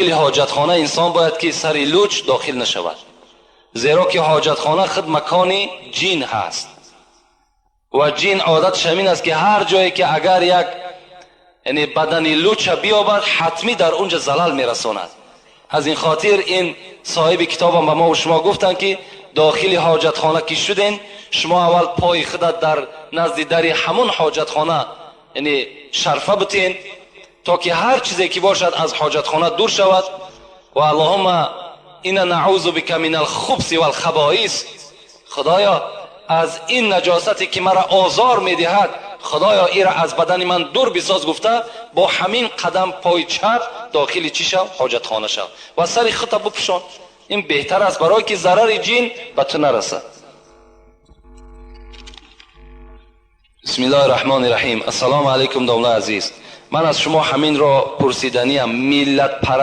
حاجتخانه انسان باید که سر لوچ داخل نشود، زیرا که حاجتخانه خود مکان جین هست و جین عادتش همین است که هر جایی که اگر یک یعنی بدن لوچ بیابد حتمی در اونجا زلال میرساند. از این خاطر این صاحب کتاب هم به ما و شما گفتن که داخل حاجتخانه که شدین شما اول پای خودت در نزد در همون حاجتخانه یعنی شرفه بتین تا که هر چیزی که باشد از حاجتخانه دور شود. و اللهم اینا نعوذ بک من الخبث والخبائث، خدایا از این نجاستی که مرا آزار میدهد خدایا این را از بدن من دور بساز گفته با همین قدم پای چپ داخل چی شو؟ حاجتخانه شو و سر خطا بپوشان. این بهتر است برای که ضرر جین به تو نرسد. بسم الله الرحمن الرحیم. السلام علیکم دوله عزیز. من از شما همین را پرسیدنیم، ملت پرست